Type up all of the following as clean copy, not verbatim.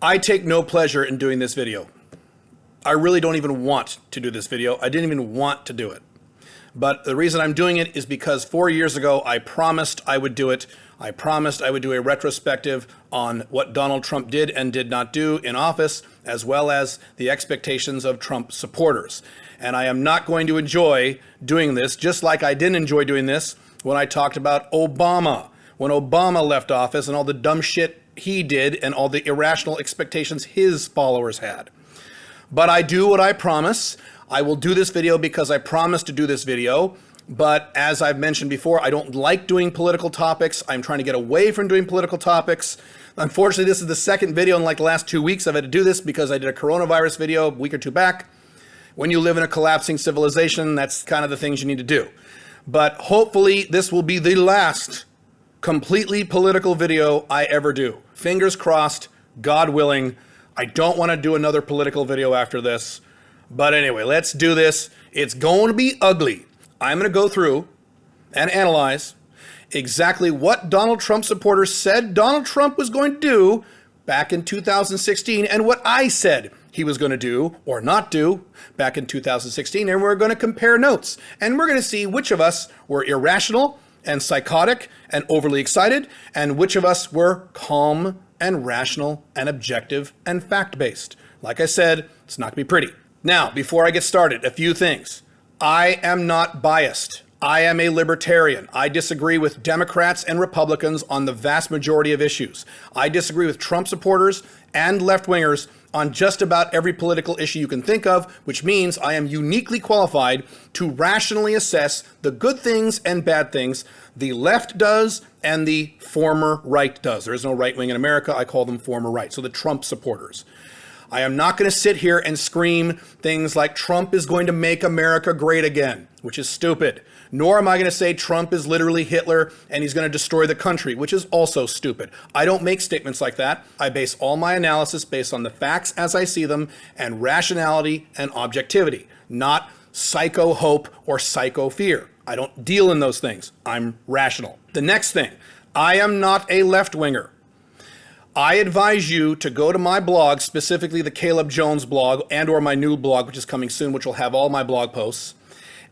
I take no pleasure in doing this video. I really don't even want to do this video. I didn't even want to do it. But the reason I'm doing it is because 4 years ago, I promised I would do it. I promised I would do a retrospective on what Donald Trump did and did not do in office, as well as the expectations of Trump supporters. And I am not going to enjoy doing this, just like I didn't enjoy doing this when I talked about Obama. When Obama left office and all the dumb shit he did and all the irrational expectations his followers had. But I do what I promise. I will do this video because I promised to do this video. But as I've mentioned before, I don't like doing political topics. I'm trying to get away from doing political topics. Unfortunately, this is the second video in like the last 2 weeks I've had to do this because I did a coronavirus video a week or two back. When you live in a collapsing civilization, that's kind of the things you need to do. But hopefully this will be the last completely political video I ever do. Fingers crossed, God willing. I don't want to do another political video after this. But anyway, let's do this. It's going to be ugly. I'm going to go through and analyze exactly what Donald Trump supporters said Donald Trump was going to do back in 2016 and what I said he was going to do or not do back in 2016. And we're going to compare notes. And we're going to see which of us were irrational and psychotic and overly excited, and which of us were calm and rational and objective and fact-based. Like I said, it's not going to be pretty. Now, before I get started, a few things. I am not biased. I am a libertarian. I disagree with Democrats and Republicans on the vast majority of issues. I disagree with Trump supporters and left-wingers on just about every political issue you can think of, which means I am uniquely qualified to rationally assess the good things and bad things the left does and the former right does. There is no right wing in America. I call them former right. So the Trump supporters. I am not going to sit here and scream things like Trump is going to make America great again, which is stupid. Nor am I going to say Trump is literally Hitler and he's going to destroy the country, which is also stupid. I don't make statements like that. I base all my analysis based on the facts as I see them and rationality and objectivity, not psycho hope or psycho fear. I don't deal in those things. I'm rational. The next thing, I am not a left-winger. I advise you to go to my blog, specifically the Caleb Jones blog and or my new blog, which is coming soon, which will have all my blog posts.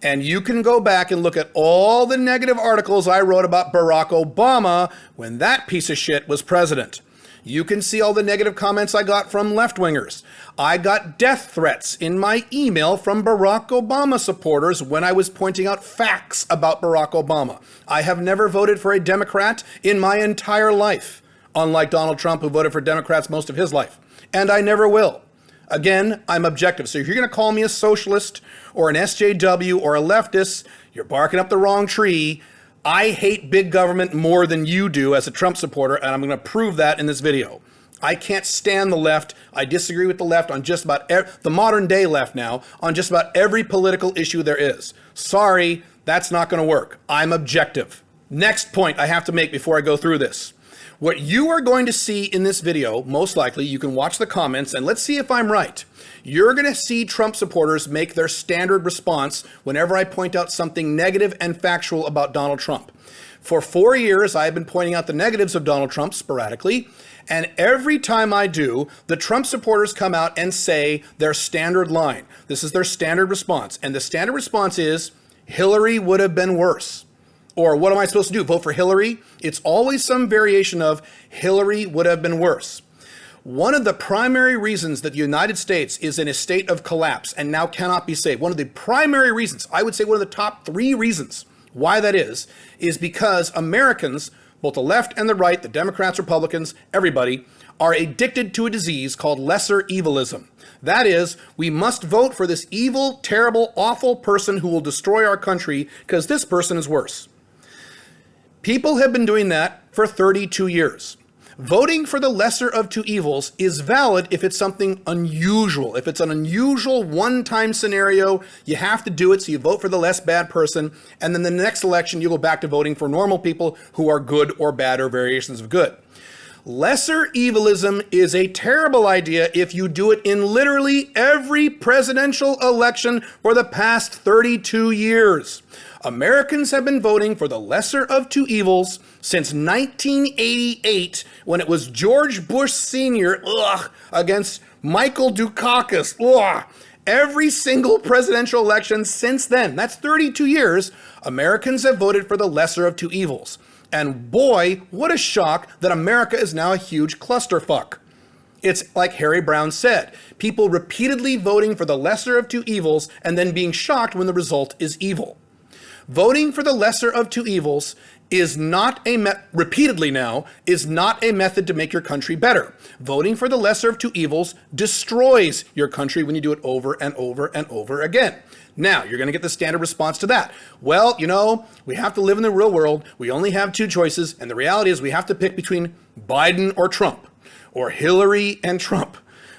And you can go back and look at all the negative articles I wrote about Barack Obama when that piece of shit was president. You can see all the negative comments I got from left-wingers. I got death threats in my email from Barack Obama supporters when I was pointing out facts about Barack Obama. I have never voted for a Democrat in my entire life, unlike Donald Trump, who voted for Democrats most of his life. And I never will. Again, I'm objective. So if you're going to call me a socialist or an SJW or a leftist, you're barking up the wrong tree. I hate big government more than you do as a Trump supporter, and I'm going to prove that in this video. I can't stand the left. I disagree with the left on just about the modern day left now on just about every political issue there is. Sorry, that's not going to work. I'm objective. Next point I have to make before I go through this. What you are going to see in this video, most likely, you can watch the comments and let's see if I'm right. You're going to see Trump supporters make their standard response whenever I point out something negative and factual about Donald Trump. For 4 years, I have been pointing out the negatives of Donald Trump sporadically, and every time I do, the Trump supporters come out and say their standard line. This is their standard response, and the standard response is, Hillary would have been worse. Or what am I supposed to do? Vote for Hillary? It's always some variation of Hillary would have been worse. One of the primary reasons that the United States is in a state of collapse and now cannot be saved, one of the primary reasons, I would say one of the top 3 reasons why that is because Americans, both the left and the right, the Democrats, Republicans, everybody, are addicted to a disease called lesser evilism. That is, we must vote for this evil, terrible, awful person who will destroy our country because this person is worse. People have been doing that for 32 years. Voting for the lesser of two evils is valid if it's something unusual. If it's an unusual one-time scenario, you have to do it, so you vote for the less bad person, and then the next election you go back to voting for normal people who are good or bad or variations of good. Lesser evilism is a terrible idea if you do it in literally every presidential election for the past 32 years. Americans have been voting for the lesser of two evils since 1988, when it was George Bush Sr. Against Michael Dukakis. Every single presidential election since then, that's 32 years, Americans have voted for the lesser of two evils. And boy, what a shock that America is now a huge clusterfuck. It's like Harry Brown said, people repeatedly voting for the lesser of two evils and then being shocked when the result is evil. Voting for the lesser of two evils is not repeatedly now, is not a method to make your country better. Voting for the lesser of two evils destroys your country when you do it over and over and over again. Now, you're going to get the standard response to that. Well, you know, we have to live in the real world. We only have two choices. And the reality is we have to pick between Biden or Trump, or Hillary and Trump,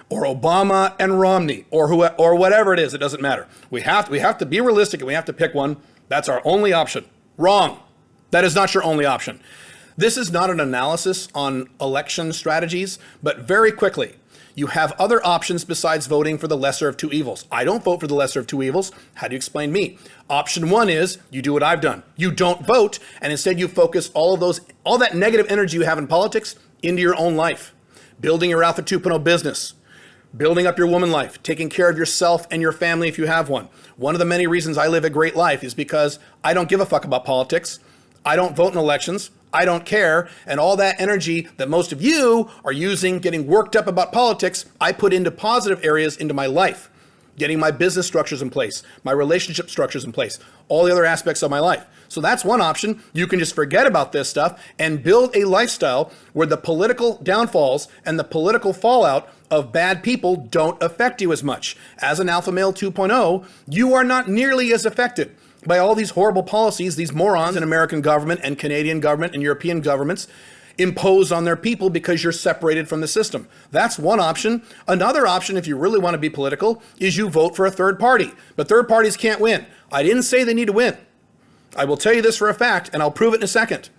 or Obama and Romney, or whatever it is. It doesn't matter. We have to be realistic and we have to pick one. That's our only option. Wrong. That is not your only option. This is not an analysis on election strategies, but very quickly, you have other options besides voting for the lesser of two evils. I don't vote for the lesser of two evils. How do you explain me? Option one is you do what I've done. You don't vote, and instead you focus all that negative energy you have in politics into your own life. Building your Alpha 2.0 business, building up your woman life, taking care of yourself and your family if you have one. One of the many reasons I live a great life is because I don't give a fuck about politics. I don't vote in elections. I don't care. And all that energy that most of you are using, getting worked up about politics, I put into positive areas into my life, getting my business structures in place, my relationship structures in place, all the other aspects of my life. So that's one option. You can just forget about this stuff and build a lifestyle where the political downfalls and the political fallout of bad people don't affect you as much. As an alpha male 2.0, you are not nearly as affected by all these horrible policies these morons in American government and Canadian government and European governments impose on their people because you're separated from the system. That's one option. Another option, if you really want to be political, is you vote for a third party. But third parties can't win. I didn't say they need to win. I will tell you this for a fact, and I'll prove it in a second.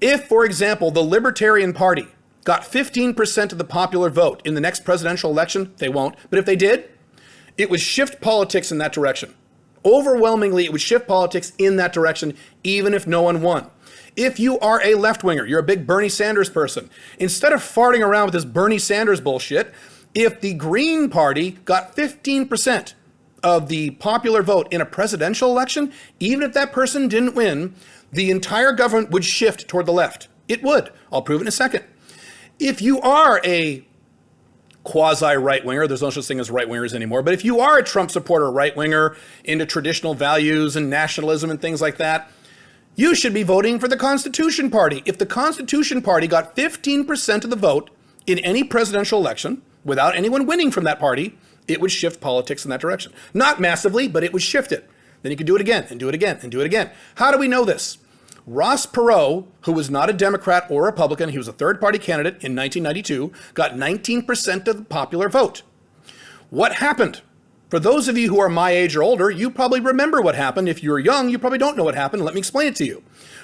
If, for example, the Libertarian Party got 15% of the popular vote in the next presidential election, they won't, but if they did, it would shift politics in that direction. Overwhelmingly, it would shift politics in that direction, even if no one won. If you are a left-winger, you're a big Bernie Sanders person, instead of farting around with this Bernie Sanders bullshit, if the Green Party got 15% of the popular vote in a presidential election, even if that person didn't win, the entire government would shift toward the left. It would. I'll prove it in a second. If you are a quasi-right-winger, there's no such thing as right-wingers anymore, but if you are a Trump supporter, right-winger, into traditional values and nationalism and things like that, you should be voting for the Constitution Party. If the Constitution Party got 15% of the vote in any presidential election, without anyone winning from that party, it would shift politics in that direction. Not massively, but it would shift it. Then you could do it again, and do it again, and do it again. How do we know this? Ross Perot, who was not a Democrat or Republican, he was a third-party candidate in 1992, got 19% of the popular vote. What happened? For those of you who are my age or older, you probably remember what happened. If you're young, you probably don't know what happened. Let me explain it to you.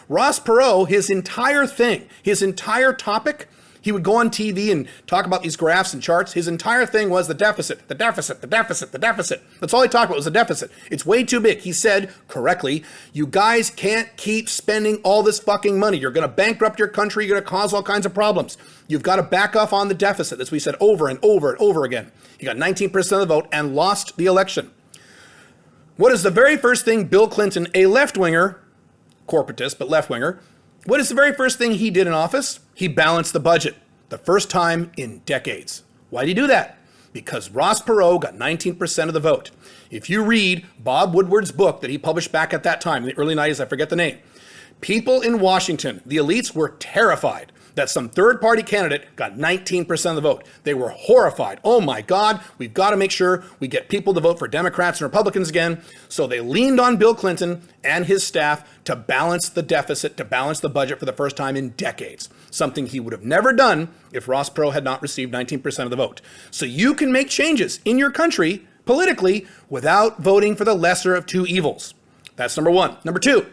Ross Perot, his entire thing, his entire topic, he would go on TV and talk about these graphs and charts. His entire thing was the deficit, the deficit, the deficit, the deficit. That's all he talked about was the deficit. It's way too big. He said, correctly, you guys can't keep spending all this fucking money. You're going to bankrupt your country. You're going to cause all kinds of problems. You've got to back off on the deficit. That's what he said over and over and over again. He got 19% of the vote and lost the election. What is the very first thing Bill Clinton, a left-winger, corporatist, but left-winger, what is the very first thing he did in office? He balanced the budget. The first time in decades. Why did he do that? Because Ross Perot got 19% of the vote. If you read Bob Woodward's book that he published back at that time, in the early 90s, I forget the name, people in Washington, the elites, were terrified that some third-party candidate got 19% of the vote. They were horrified. Oh my God, we've got to make sure we get people to vote for Democrats and Republicans again. So they leaned on Bill Clinton and his staff to balance the deficit, to balance the budget for the first time in decades. Something he would have never done if Ross Perot had not received 19% of the vote. So you can make changes in your country politically without voting for the lesser of two evils. That's number one. Number two,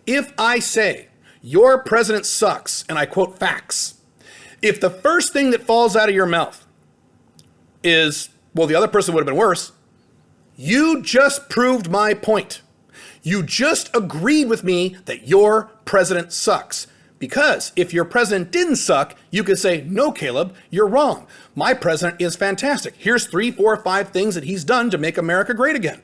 if I say, your president sucks, and I quote facts, if the first thing that falls out of your mouth is, well, the other person would have been worse, you just proved my point. You just agreed with me that your president sucks. Because if your president didn't suck, you could say, no, Caleb, you're wrong. My president is fantastic. Here's 3, 4, 5 things that he's done to make America great again.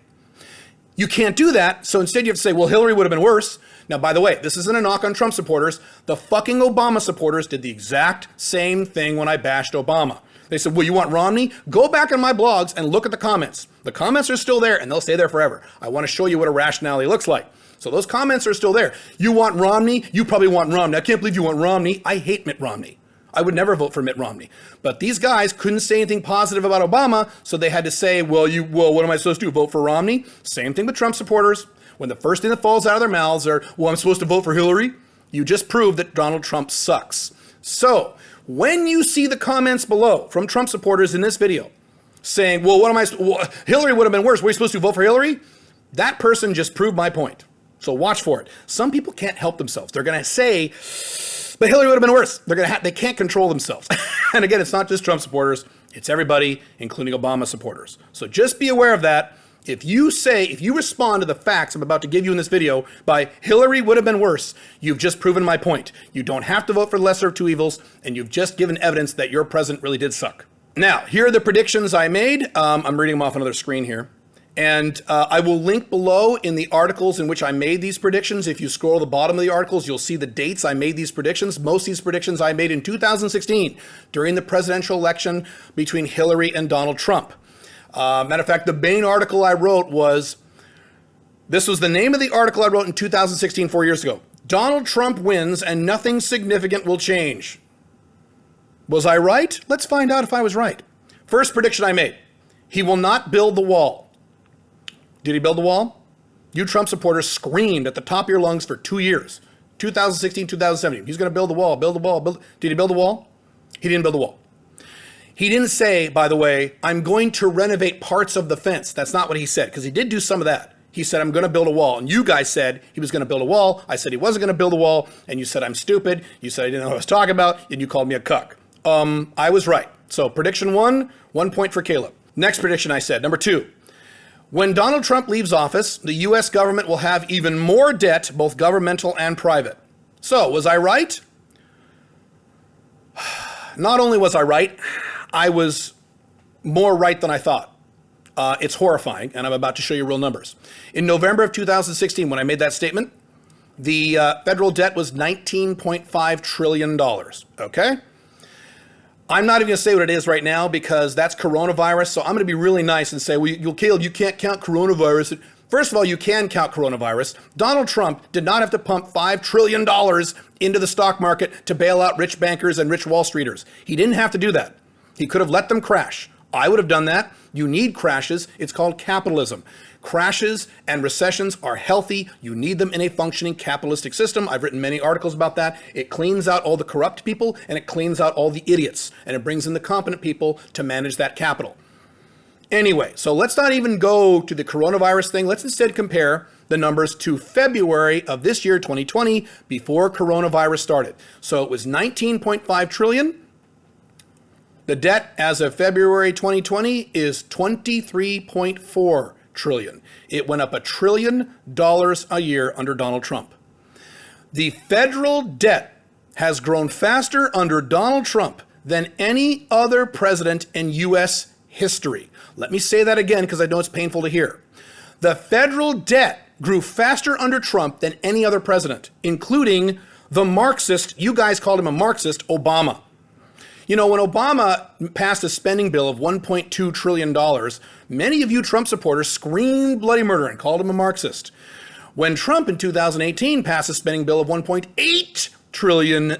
You can't do that. So instead you have to say, well, Hillary would have been worse. Now, by the way, this isn't a knock on Trump supporters. The fucking Obama supporters did the exact same thing when I bashed Obama. They said, well, you want Romney? Go back on my blogs and look at the comments. The comments are still there and they'll stay there forever. I want to show you what a rationality looks like. So those comments are still there. You want Romney? You probably want Romney. I can't believe you want Romney. I hate Mitt Romney. I would never vote for Mitt Romney. But these guys couldn't say anything positive about Obama, so they had to say, well, what am I supposed to do? Vote for Romney? Same thing with Trump supporters. When the first thing that falls out of their mouths are, well, I'm supposed to vote for Hillary. You just proved that Donald Trump sucks. So when you see the comments below from Trump supporters in this video saying, well, Hillary would have been worse. Were you supposed to vote for Hillary? That person just proved my point. So watch for it. Some people can't help themselves. They're going to say, but Hillary would have been worse. They can't control themselves. And again, it's not just Trump supporters. It's everybody, including Obama supporters. So just be aware of that. If you respond to the facts I'm about to give you in this video by Hillary would have been worse, you've just proven my point. You don't have to vote for the lesser of two evils, and you've just given evidence that your president really did suck. Now, here are the predictions I made. I'm reading them off another screen here. And I will link below in the articles in which I made these predictions. If you scroll to the bottom of the articles, you'll see the dates I made these predictions. Most of these predictions I made in 2016 during the presidential election between Hillary and Donald Trump. Matter of fact, the main article I wrote this was the name of the article I wrote in 2016, 4 years ago. Donald Trump wins and nothing significant will change. Was I right? Let's find out if I was right. First prediction I made, he will not build the wall. Did he build the wall? You Trump supporters screamed at the top of your lungs for 2 years. 2016, 2017. He's going to build the wall, build the wall. Did he build the wall? He didn't build the wall. He didn't say, by the way, I'm going to renovate parts of the fence. That's not what he said, because he did do some of that. He said, I'm going to build a wall. And you guys said he was going to build a wall. I said he wasn't going to build a wall. And you said, I'm stupid. You said I didn't know what I was talking about. And you called me a cuck. I was right. So prediction 1 point for Caleb. Next prediction I said, number 2. When Donald Trump leaves office, the U.S. government will have even more debt, both governmental and private. So, was I right? Not only was I right, I was more right than I thought. It's horrifying, and I'm about to show you real numbers. In November of 2016, when I made that statement, the federal debt was $19.5 trillion, okay? I'm not even going to say what it is right now because that's coronavirus. So I'm going to be really nice and say, well, Caleb, you can't count coronavirus. First of all, you can count coronavirus. Donald Trump did not have to pump $5 trillion into the stock market to bail out rich bankers and rich Wall Streeters. He didn't have to do that. He could have let them crash. I would have done that. You need crashes. It's called capitalism. Crashes and recessions are healthy. You need them in a functioning capitalistic system. I've written many articles about that. It cleans out all the corrupt people and it cleans out all the idiots. And it brings in the competent people to manage that capital. Anyway, so let's not even go to the coronavirus thing. Let's instead compare the numbers to February of this year, 2020, before coronavirus started. So it was 19.5 trillion. The debt as of February 2020 is 23.4 trillion. It went up $1 trillion a year under Donald Trump. The federal debt has grown faster under Donald Trump than any other president in U.S. history. Let me say that again because I know it's painful to hear. The federal debt grew faster under Trump than any other president, including the Marxist, you guys called him a Marxist, Obama. You know, when Obama passed a spending bill of $1.2 trillion, many of you Trump supporters screamed bloody murder and called him a Marxist. When Trump in 2018 passed a spending bill of $1.8 trillion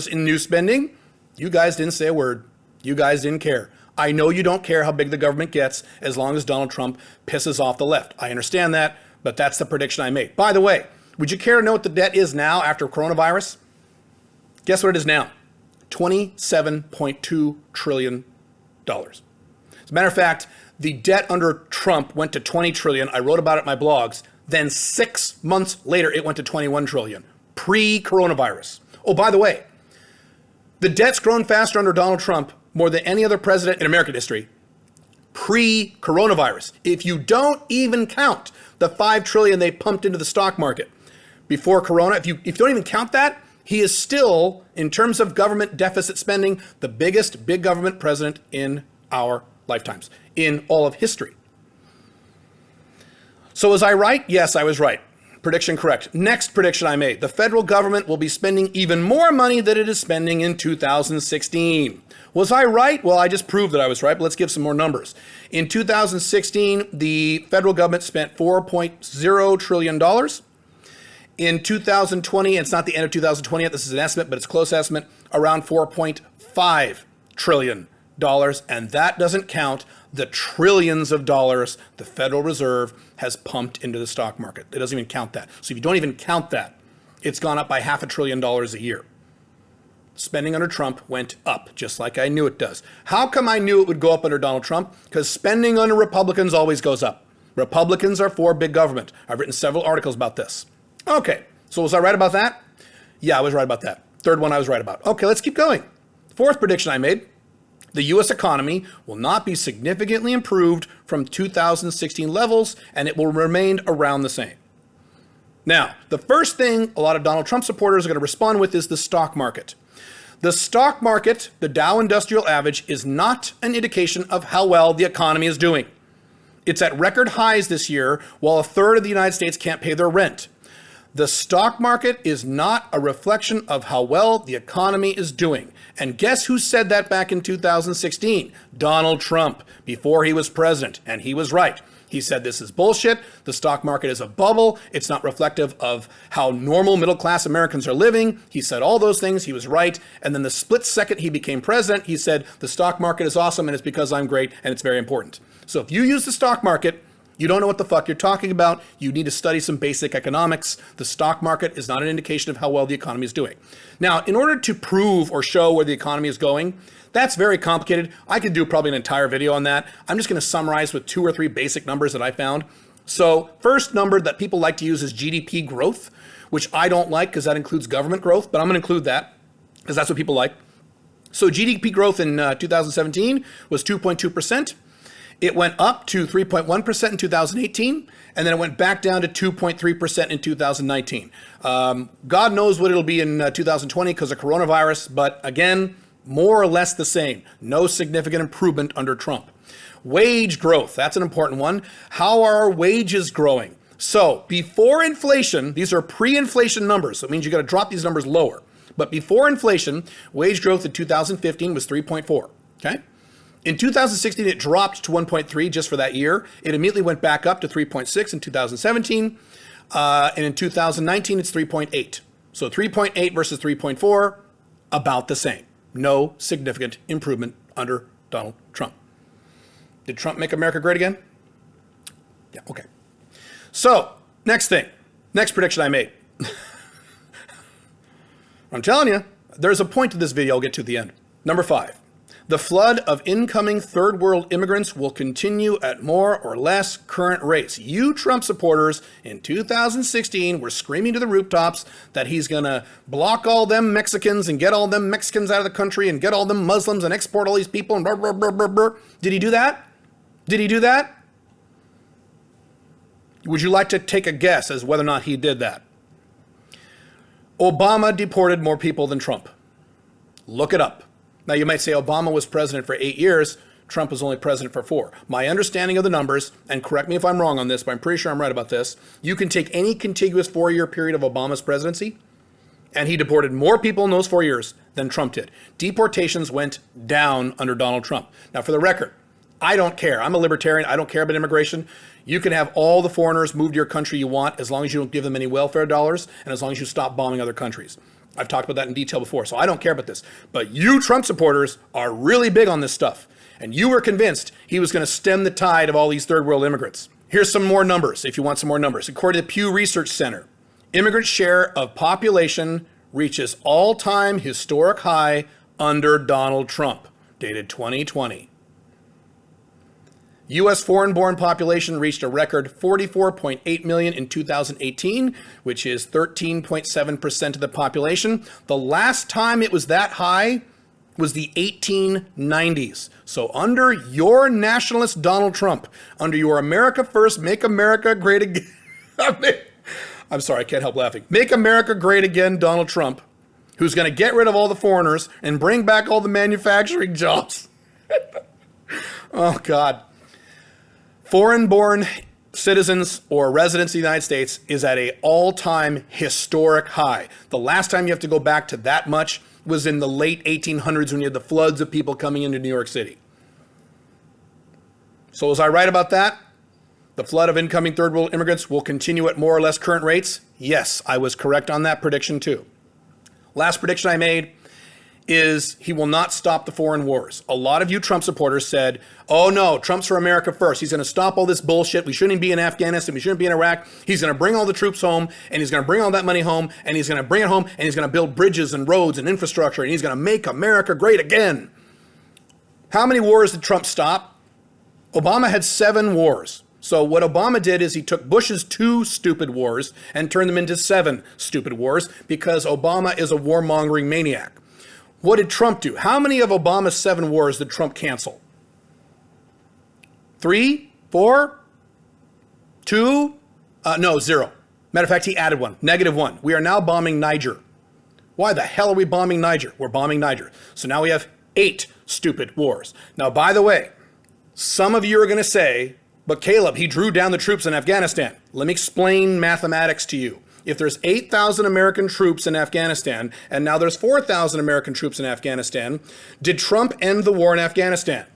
in new spending, you guys didn't say a word. You guys didn't care. I know you don't care how big the government gets as long as Donald Trump pisses off the left. I understand that, but that's the prediction I made. By the way, would you care to know what the debt is now after coronavirus? Guess what it is now? $27.2 trillion. As a matter of fact, the debt under Trump went to 20 trillion. I wrote about it in my blogs. Then 6 months later, it went to 21 trillion, pre-coronavirus. Oh, by the way, the debt's grown faster under Donald Trump more than any other president in American history, pre-coronavirus. If you don't even count the $5 trillion they pumped into the stock market before Corona, if you don't even count that, he is still, in terms of government deficit spending, the biggest big government president in our lifetimes, in all of history. So was I right? Yes, I was right. Prediction correct. Next prediction I made. The federal government will be spending even more money than it is spending in 2016. Was I right? Well, I just proved that I was right, but let's give some more numbers. In 2016, the federal government spent $4.0 trillion. In 2020, it's not the end of 2020 yet, this is an estimate, but it's a close estimate, around $4.5 trillion. And that doesn't count the trillions of dollars the Federal Reserve has pumped into the stock market. It doesn't even count that. So if you don't even count that, it's gone up by $500 billion a year. Spending under Trump went up, just like I knew it does. How come I knew it would go up under Donald Trump? Because spending under Republicans always goes up. Republicans are for big government. I've written several articles about this. Okay, so was I right about that? Yeah, I was right about that. Third one I was right about. Okay, let's keep going. Fourth prediction I made. The U.S. economy will not be significantly improved from 2016 levels, and it will remain around the same. Now, the first thing a lot of Donald Trump supporters are going to respond with is the stock market. The stock market, the Dow Industrial Average, is not an indication of how well the economy is doing. It's at record highs this year, while a third of the United States can't pay their rent. The stock market is not a reflection of how well the economy is doing. And guess who said that back in 2016? Donald Trump, before he was president. And he was right. He said this is bullshit. The stock market is a bubble. It's not reflective of how normal middle-class Americans are living. He said all those things. He was right. And then the split second he became president, he said the stock market is awesome and it's because I'm great and it's very important. So if you use the stock market, you don't know what the fuck you're talking about. You need to study some basic economics. The stock market is not an indication of how well the economy is doing. Now, in order to prove or show where the economy is going, that's very complicated. I could do probably an entire video on that. I'm just going to summarize with 2 or 3 basic numbers that I found. So first number that people like to use is GDP growth, which I don't like because that includes government growth, but I'm going to include that because that's what people like. So GDP growth in 2017 was 2.2%. It went up to 3.1% in 2018, and then it went back down to 2.3% in 2019. God knows what it'll be in 2020 because of coronavirus, but again, more or less the same. No significant improvement under Trump. Wage growth, that's an important one. How are our wages growing? So before inflation, these are pre-inflation numbers, so it means you got to drop these numbers lower. But before inflation, wage growth in 2015 was 3.4, okay? In 2016, it dropped to 1.3 just for that year. It immediately went back up to 3.6 in 2017. And in 2019, it's 3.8. So 3.8 versus 3.4, about the same. No significant improvement under Donald Trump. Did Trump make America great again? Yeah, okay. So, next thing. Next prediction I made. I'm telling you, there's a point to this video I'll get to at the end. Number 5. The flood of incoming third world immigrants will continue at more or less current rates. You Trump supporters in 2016 were screaming to the rooftops that he's going to block all them Mexicans and get all them Mexicans out of the country and get all them Muslims and export all these people and blah, blah, blah, blah, blah. Did he do that? Did he do that? Would you like to take a guess as whether or not he did that? Obama deported more people than Trump. Look it up. Now, you might say Obama was president for 8 years. Trump was only president for 4. My understanding of the numbers, and correct me if I'm wrong on this, but I'm pretty sure I'm right about this, you can take any contiguous 4-year period of Obama's presidency, and he deported more people in those 4 years than Trump did. Deportations went down under Donald Trump. Now, for the record, I don't care. I'm a libertarian. I don't care about immigration. You can have all the foreigners move to your country you want as long as you don't give them any welfare dollars and as long as you stop bombing other countries. I've talked about that in detail before, so I don't care about this. But you Trump supporters are really big on this stuff. And you were convinced he was going to stem the tide of all these third world immigrants. Here's some more numbers, if you want some more numbers. According to the Pew Research Center, immigrant share of population reaches all-time historic high under Donald Trump, dated 2020. U.S. foreign-born population reached a record 44.8 million in 2018, which is 13.7% of the population. The last time it was that high was the 1890s. So under your nationalist Donald Trump, under your America First, Make America Great Again, I'm sorry, I can't help laughing. Make America Great Again, Donald Trump, who's going to get rid of all the foreigners and bring back all the manufacturing jobs. Oh, God. Foreign-born citizens or residents of the United States is at an all-time historic high. The last time you have to go back to that much was in the late 1800s when you had the floods of people coming into New York City. So was I right about that? The flood of incoming third world immigrants will continue at more or less current rates? Yes, I was correct on that prediction too. Last prediction I made is he will not stop the foreign wars. A lot of you Trump supporters said, oh no, Trump's for America first. He's going to stop all this bullshit. We shouldn't be in Afghanistan. We shouldn't be in Iraq. He's going to bring all the troops home, and he's going to bring all that money home, and he's going to bring it home, and he's going to build bridges and roads and infrastructure, and he's going to make America great again. How many wars did Trump stop? Obama had 7 wars. So what Obama did is he took Bush's 2 stupid wars and turned them into 7 stupid wars because Obama is a warmongering maniac. What did Trump do? How many of Obama's 7 wars did Trump cancel? 3? 4? 2? No, 0. Matter of fact, he added one. -1. We are now bombing Niger. Why the hell are we bombing Niger? We're bombing Niger. So now we have 8 stupid wars. Now, by the way, some of you are going to say, but Caleb, he drew down the troops in Afghanistan. Let me explain mathematics to you. If there's 8,000 American troops in Afghanistan, and now there's 4,000 American troops in Afghanistan, did Trump end the war in Afghanistan?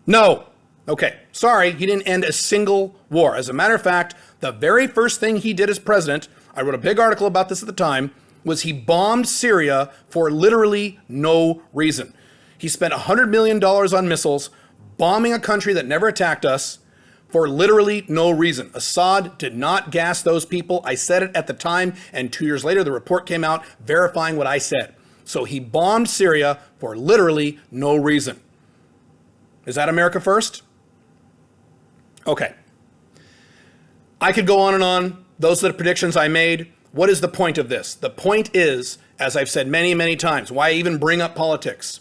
No. Okay, sorry, he didn't end a single war. As a matter of fact, the very first thing he did as president, I wrote a big article about this at the time, was he bombed Syria for literally no reason. He spent $100 million on missiles, bombing a country that never attacked us, for literally no reason. Assad did not gas those people. I said it at the time, and 2 years later, the report came out verifying what I said. So he bombed Syria for literally no reason. Is that America first? Okay. I could go on and on. Those are the predictions I made. What is the point of this? The point is, as I've said many, many times, why I even bring up politics.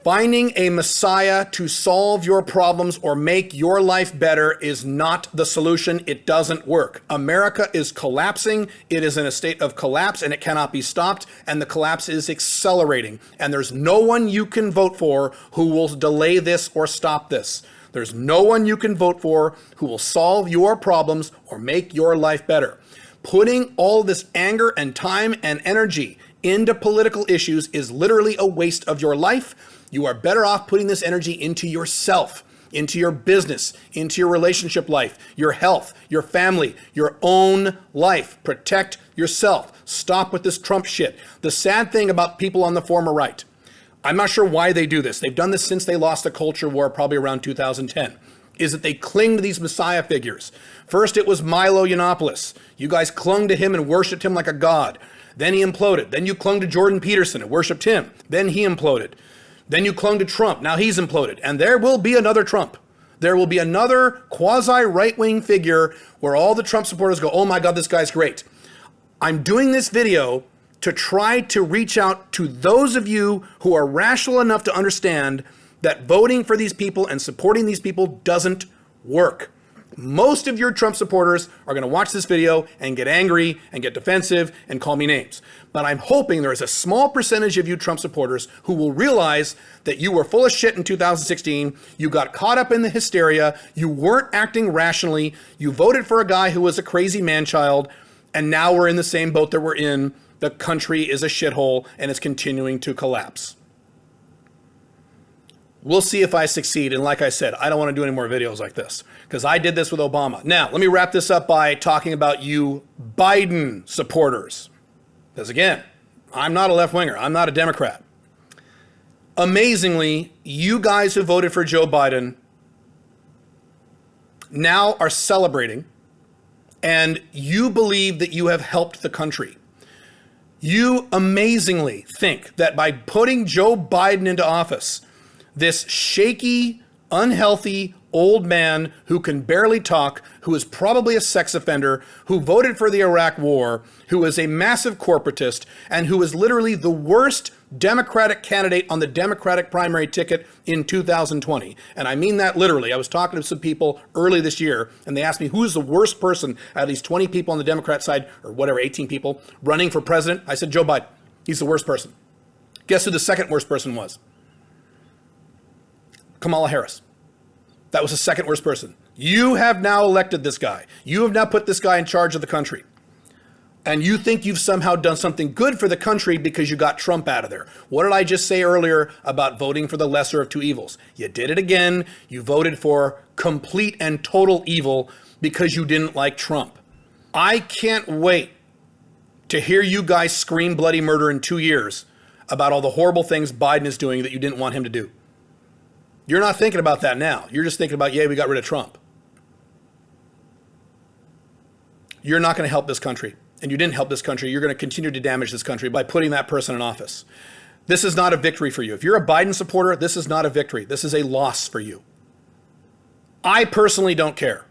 Finding a messiah to solve your problems or make your life better is not the solution. It doesn't work. America is collapsing. It is in a state of collapse and it cannot be stopped. And the collapse is accelerating. And there's no one you can vote for who will delay this or stop this. There's no one you can vote for who will solve your problems or make your life better. Putting all this anger and time and energy into political issues is literally a waste of your life. You are better off putting this energy into yourself, into your business, into your relationship life, your health, your family, your own life. Protect yourself. Stop with this Trump shit. The sad thing about people on the former right, I'm not sure why they do this. They've done this since they lost the culture war, probably around 2010, is that they cling to these messiah figures. First, it was Milo Yiannopoulos. You guys clung to him and worshiped him like a god. Then he imploded. Then you clung to Jordan Peterson and worshiped him. Then he imploded. Then you clung to Trump. Now he's imploded. And there will be another Trump. There will be another quasi-right-wing figure where all the Trump supporters go, oh my God, this guy's great. I'm doing this video to try to reach out to those of you who are rational enough to understand that voting for these people and supporting these people doesn't work. Most of your Trump supporters are going to watch this video and get angry and get defensive and call me names. But I'm hoping there is a small percentage of you Trump supporters who will realize that you were full of shit in 2016. You got caught up in the hysteria. You weren't acting rationally. You voted for a guy who was a crazy man-child. And now we're in the same boat that we're in. The country is a shithole and it's continuing to collapse. We'll see if I succeed. And like I said, I don't want to do any more videos like this because I did this with Obama. Now, let me wrap this up by talking about you Biden supporters. Because again, I'm not a left-winger. I'm not a Democrat. Amazingly, you guys who voted for Joe Biden now are celebrating and you believe that you have helped the country. You amazingly think that by putting Joe Biden into office, this shaky, unhealthy, old man who can barely talk, who is probably a sex offender, who voted for the Iraq War, who is a massive corporatist, and who is literally the worst Democratic candidate on the Democratic primary ticket in 2020. And I mean that literally. I was talking to some people early this year, and they asked me, who's the worst person out of these 20 people on the Democrat side, or whatever, 18 people, running for president? I said, Joe Biden. He's the worst person. Guess who the second worst person was? Kamala Harris. That was the second worst person. You have now elected this guy. You have now put this guy in charge of the country. And you think you've somehow done something good for the country because you got Trump out of there. What did I just say earlier about voting for the lesser of two evils? You did it again. You voted for complete and total evil because you didn't like Trump. I can't wait to hear you guys scream bloody murder in 2 years about all the horrible things Biden is doing that you didn't want him to do. You're not thinking about that now. You're just thinking about, yay, we got rid of Trump. You're not going to help this country. And you didn't help this country. You're going to continue to damage this country by putting that person in office. This is not a victory for you. If you're a Biden supporter, this is not a victory. This is a loss for you. I personally don't care.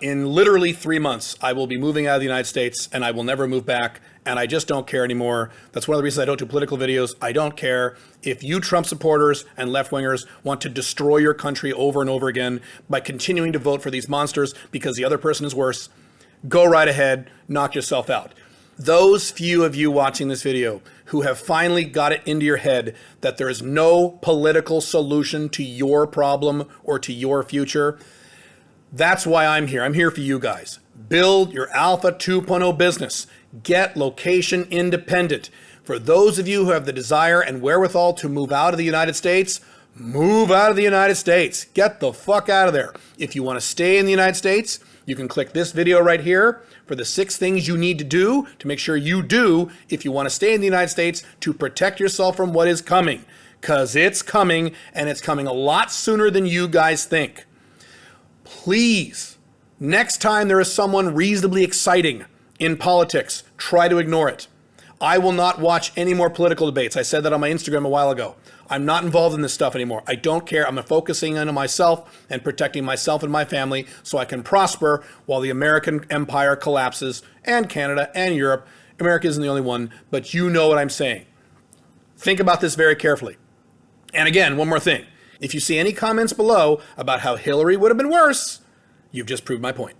In literally 3 months, I will be moving out of the United States and I will never move back. And I just don't care anymore. That's one of the reasons I don't do political videos. I don't care if you Trump supporters and left-wingers want to destroy your country over and over again by continuing to vote for these monsters because the other person is worse. Go right ahead, knock yourself out. Those few of you watching this video who have finally got it into your head that there is no political solution to your problem or to your future, that's why I'm here. I'm here for you guys. Build your Alpha 2.0 business. Get location independent. For those of you who have the desire and wherewithal to move out of the United States, move out of the United States. Get the fuck out of there. If you want to stay in the United States, you can click this video right here for the 6 things you need to do to make sure you do if you want to stay in the United States to protect yourself from what is coming. Because it's coming, and it's coming a lot sooner than you guys think. Please, next time there is someone reasonably exciting in politics, try to ignore it. I will not watch any more political debates. I said that on my Instagram a while ago. I'm not involved in this stuff anymore. I don't care. I'm focusing on myself and protecting myself and my family so I can prosper while the American empire collapses, and Canada and Europe. America isn't the only one, but you know what I'm saying. Think about this very carefully. And again, one more thing. If you see any comments below about how Hillary would have been worse, you've just proved my point.